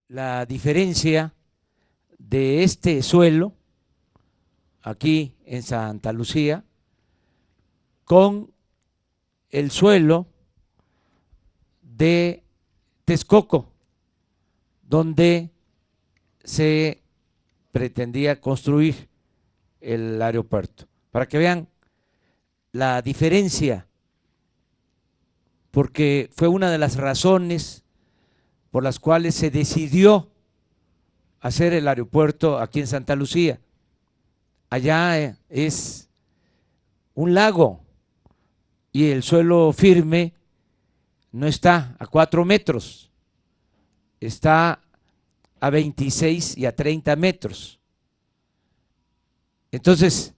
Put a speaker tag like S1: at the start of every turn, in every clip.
S1: la diferencia de este suelo aquí en Santa Lucía con el suelo de Texcoco, donde se pretendía construir el aeropuerto, para que vean la diferencia, porque fue una de las razones por las cuales se decidió hacer el aeropuerto aquí en Santa Lucía. Allá es un lago y el suelo firme no está a 4 metros, está a 26 y a 30 metros. Entonces,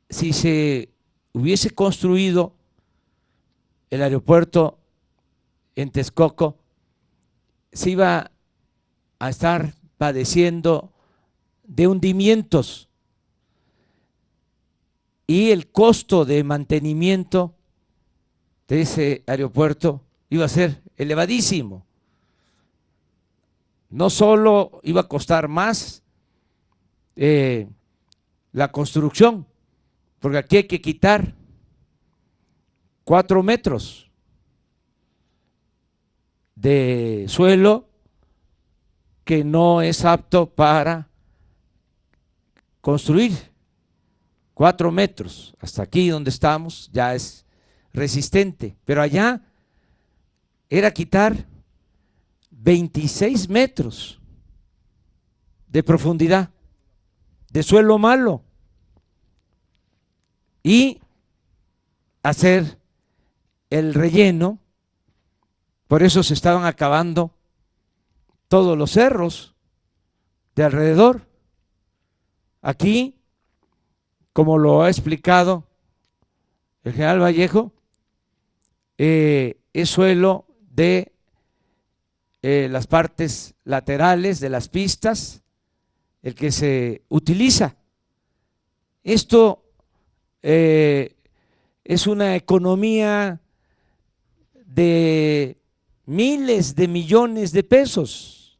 S1: si se hubiese construido el aeropuerto en Texcoco, se iba a estar padeciendo de hundimientos y el costo de mantenimiento de ese aeropuerto iba a ser elevadísimo. No solo iba a costar más la construcción, porque aquí hay que quitar 4 metros de suelo que no es apto para construir. 4 metros, hasta aquí donde estamos ya es resistente, pero allá era quitar 26 metros de profundidad de suelo malo y hacer el relleno. Por eso se estaban acabando todos los cerros de alrededor. Aquí, como lo ha explicado el general Vallejo, es suelo de las partes laterales de las pistas, el que se utiliza. Esto es una economía de miles de millones de pesos.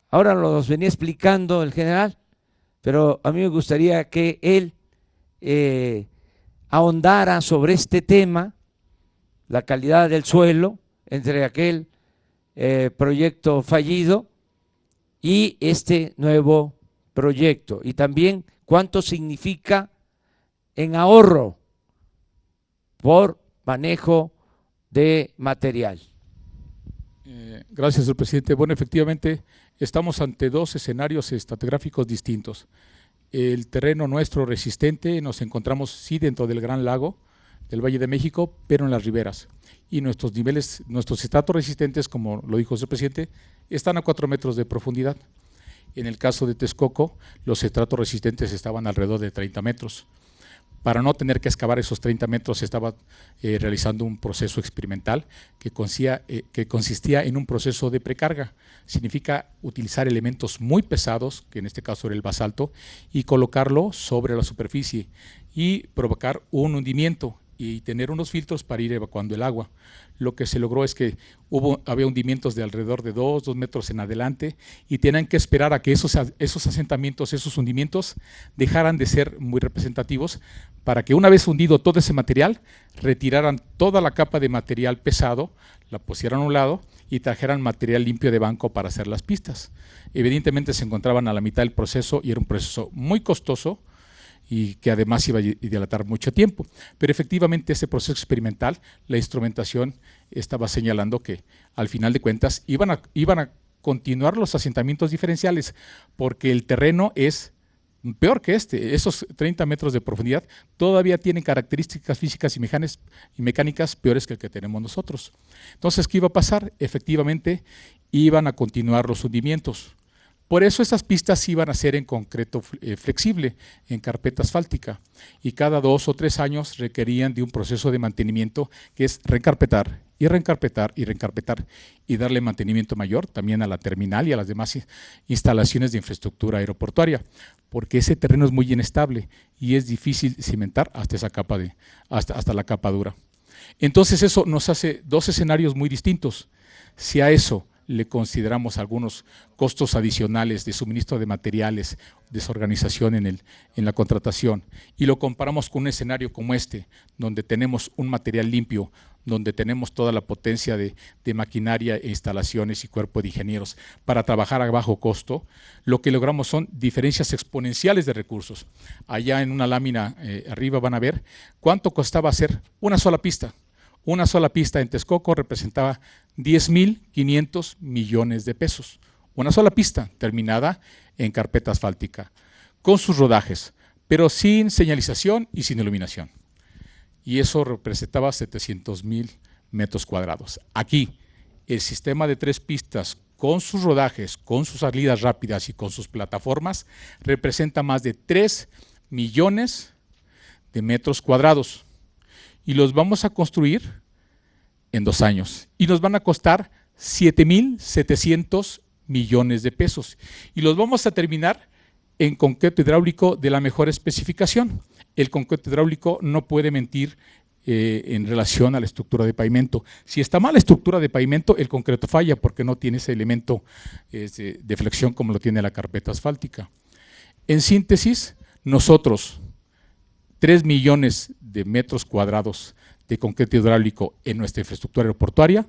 S1: Ahora los venía explicando el general, pero a mí me gustaría que él ahondara sobre este tema, la calidad del suelo, entre aquel proyecto fallido y este nuevo proyecto, y también cuánto significa en ahorro por manejo de material.
S2: Gracias, señor presidente. Bueno, efectivamente, estamos ante dos escenarios estratigráficos distintos. El terreno nuestro resistente, nos encontramos sí dentro del Gran Lago del Valle de México, pero en las riberas. Y nuestros niveles, nuestros estratos resistentes, como lo dijo el señor presidente, están a 4 metros de profundidad. En el caso de Texcoco, los estratos resistentes estaban alrededor de 30 metros. Para no tener que excavar esos 30 metros, se estaba realizando un proceso experimental que consistía en un proceso de precarga. Significa utilizar elementos muy pesados, que en este caso era el basalto, y colocarlo sobre la superficie y provocar un hundimiento y tener unos filtros para ir evacuando el agua. Lo que se logró es que había hundimientos de alrededor de 2 metros en adelante, y tenían que esperar a que esos asentamientos, esos hundimientos dejaran de ser muy representativos, para que una vez hundido todo ese material, retiraran toda la capa de material pesado, la pusieran a un lado y trajeran material limpio de banco para hacer las pistas. Evidentemente se encontraban a la mitad del proceso y era un proceso muy costoso, y que además iba a dilatar mucho tiempo. Pero efectivamente ese proceso experimental, la instrumentación estaba señalando que al final de cuentas iban a continuar los asentamientos diferenciales, porque el terreno es peor que esos 30 metros de profundidad todavía tienen características físicas y mecánicas peores que el que tenemos nosotros. Entonces, ¿qué iba a pasar? Efectivamente iban a continuar los hundimientos. Por eso esas pistas iban a ser en concreto flexible, en carpeta asfáltica, y cada 2 o 3 años requerían de un proceso de mantenimiento, que es reencarpetar y reencarpetar y reencarpetar, y darle mantenimiento mayor también a la terminal y a las demás instalaciones de infraestructura aeroportuaria, porque ese terreno es muy inestable y es difícil cimentar hasta esa capa hasta la capa dura. Entonces eso nos hace 2 escenarios muy distintos. Si a eso le consideramos algunos costos adicionales de suministro de materiales, desorganización en la contratación, y lo comparamos con un escenario como este, donde tenemos un material limpio, donde tenemos toda la potencia de maquinaria e instalaciones y cuerpo de ingenieros para trabajar a bajo costo, lo que logramos son diferencias exponenciales de recursos. Allá en una lámina arriba van a ver cuánto costaba hacer una sola pista. Una sola pista en Texcoco representaba 10,500 millones de pesos. Una sola pista terminada en carpeta asfáltica, con sus rodajes, pero sin señalización y sin iluminación. Y eso representaba 700,000 metros cuadrados. Aquí, el sistema de 3 pistas, con sus rodajes, con sus salidas rápidas y con sus plataformas, representa más de 3 millones de metros cuadrados. Y los vamos a construir en 2 años. Y nos van a costar 7,700 millones de pesos. Y los vamos a terminar en concreto hidráulico de la mejor especificación. El concreto hidráulico no puede mentir en relación a la estructura de pavimento. Si está mal la estructura de pavimento, el concreto falla porque no tiene ese elemento de flexión como lo tiene la carpeta asfáltica. En síntesis, nosotros 3 millones de metros cuadrados de concreto hidráulico en nuestra infraestructura aeroportuaria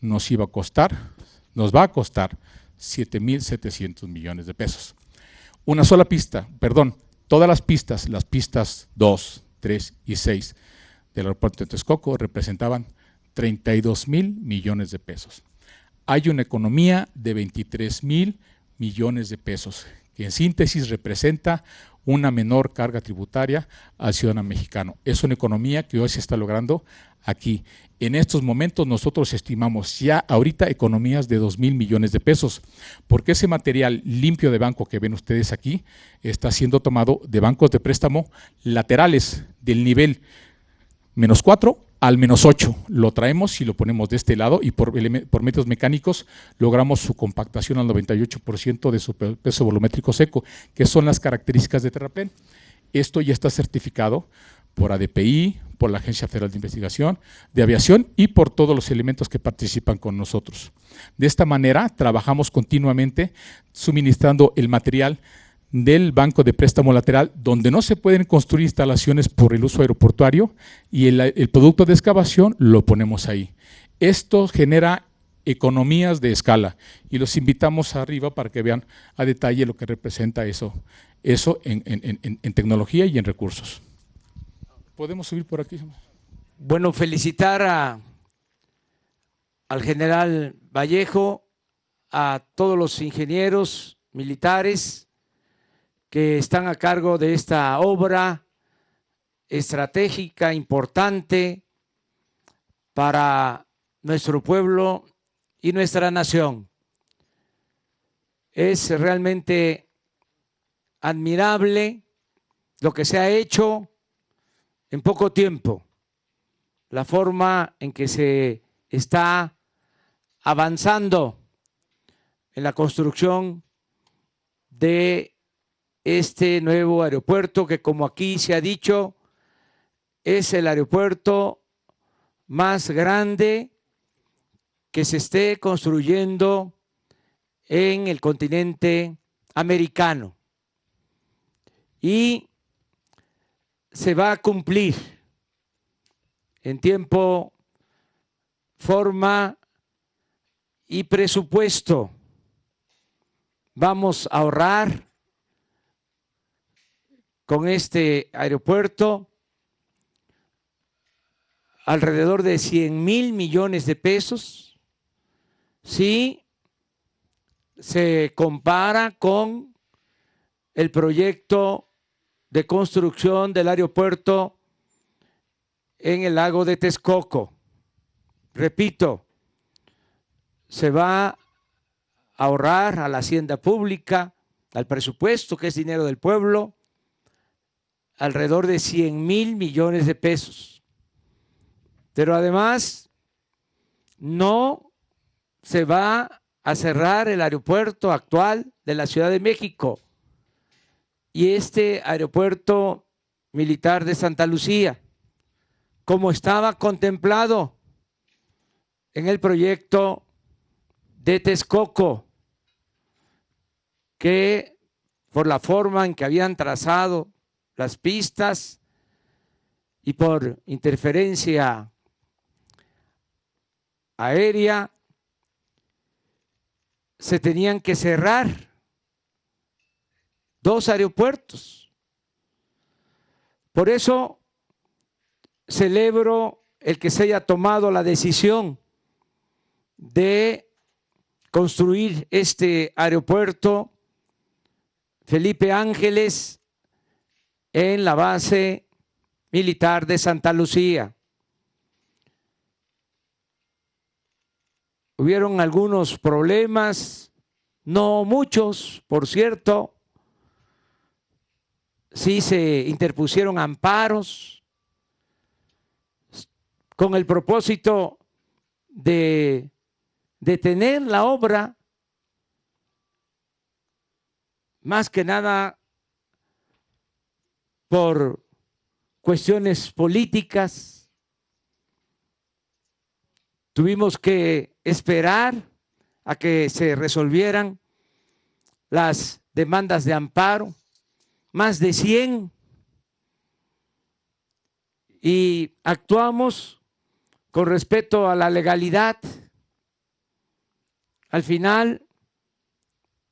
S2: nos va a costar 7,700 millones de pesos. Una sola pista, todas las pistas 2, 3 y 6 del aeropuerto de Texcoco representaban 32,000 millones de pesos. Hay una economía de 23,000 millones de pesos, que en síntesis representa una menor carga tributaria al ciudadano mexicano. Es una economía que hoy se está logrando aquí. En estos momentos nosotros estimamos ya ahorita economías de 2,000 millones de pesos, porque ese material limpio de banco que ven ustedes aquí está siendo tomado de bancos de préstamo laterales del nivel -4 al -8. Lo traemos y lo ponemos de este lado y por métodos mecánicos logramos su compactación al 98% de su peso volumétrico seco, que son las características de terraplén. Esto ya está certificado por ADPI, por la Agencia Federal de Investigación de Aviación y por todos los elementos que participan con nosotros. De esta manera trabajamos continuamente suministrando el material del banco de préstamo lateral, donde no se pueden construir instalaciones por el uso aeroportuario, y el producto de excavación lo ponemos ahí. Esto genera economías de escala y los invitamos arriba para que vean a detalle lo que representa eso en tecnología y en recursos. ¿Podemos subir por aquí?
S1: Bueno, felicitar al general Vallejo, a todos los ingenieros militares que están a cargo de esta obra estratégica, importante para nuestro pueblo y nuestra nación. Es realmente admirable lo que se ha hecho en poco tiempo, la forma en que se está avanzando en la construcción de este nuevo aeropuerto, que como aquí se ha dicho, es el aeropuerto más grande que se esté construyendo en el continente americano. Y se va a cumplir en tiempo, forma y presupuesto. Vamos a ahorrar con este aeropuerto alrededor de 100,000 millones de pesos si se compara con el proyecto de construcción del aeropuerto en el lago de Texcoco. Repito, se va a ahorrar a la hacienda pública, al presupuesto, que es dinero del pueblo, alrededor de 100,000 millones de pesos. Pero además no se va a cerrar el aeropuerto actual de la Ciudad de México y este aeropuerto militar de Santa Lucía, como estaba contemplado en el proyecto de Texcoco, que por la forma en que habían trazado las pistas y por interferencia aérea, se tenían que cerrar 2 aeropuertos. Por eso celebro el que se haya tomado la decisión de construir este aeropuerto Felipe Ángeles en la base militar de Santa Lucía. Hubieron algunos problemas, no muchos, por cierto. Sí se interpusieron amparos con el propósito de detener la obra, más que nada por cuestiones políticas. Tuvimos que esperar a que se resolvieran las demandas de amparo, más de 100, y actuamos con respeto a la legalidad. Al final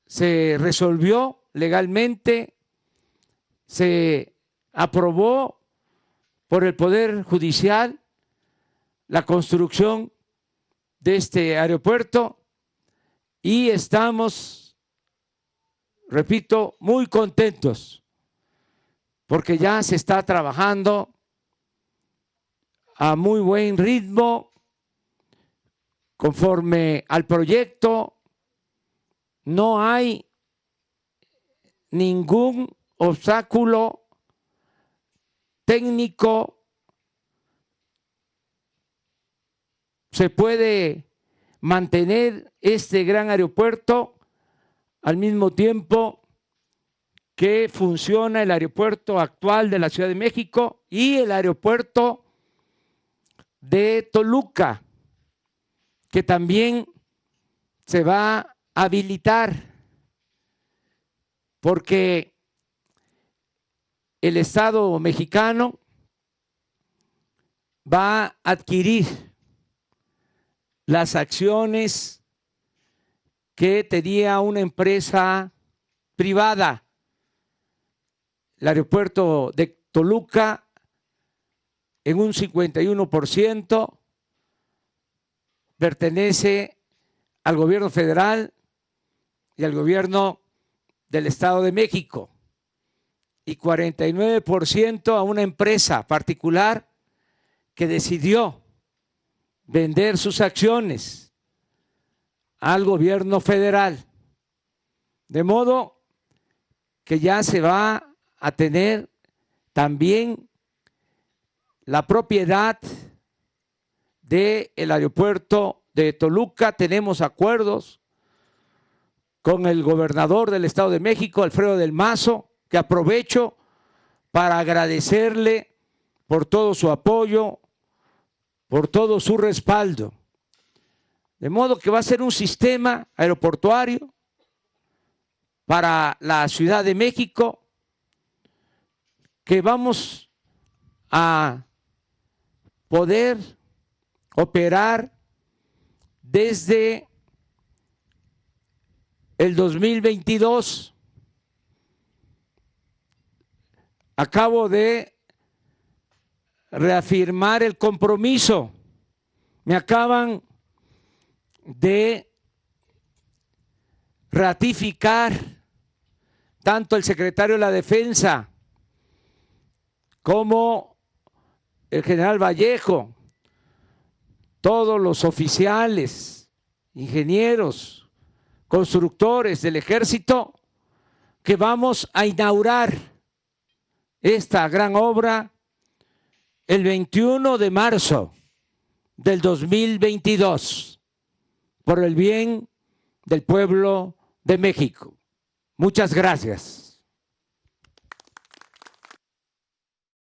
S1: se resolvió legalmente, se aprobó por el Poder Judicial la construcción de este aeropuerto y estamos, repito, muy contentos porque ya se está trabajando a muy buen ritmo, conforme al proyecto. No hay ningún obstáculo técnico. Se puede mantener este gran aeropuerto al mismo tiempo que funciona el aeropuerto actual de la Ciudad de México y el aeropuerto de Toluca, que también se va a habilitar, porque el Estado mexicano va a adquirir las acciones que tenía una empresa privada. El aeropuerto de Toluca en un 51% pertenece al gobierno federal y al gobierno del Estado de México, y 49% a una empresa particular que decidió vender sus acciones al gobierno federal. De modo que ya se va a tener también la propiedad del aeropuerto de Toluca. Tenemos acuerdos con el gobernador del Estado de México, Alfredo del Mazo, que aprovecho para agradecerle por todo su apoyo, por todo su respaldo. De modo que va a ser un sistema aeroportuario para la Ciudad de México que vamos a poder operar desde el 2022. Acabo de reafirmar el compromiso. Me acaban de ratificar tanto el secretario de la Defensa como el general Vallejo, todos los oficiales, ingenieros, constructores del Ejército, que vamos a inaugurar esta gran obra el 21 de marzo del 2022, por el bien del pueblo de México. Muchas gracias.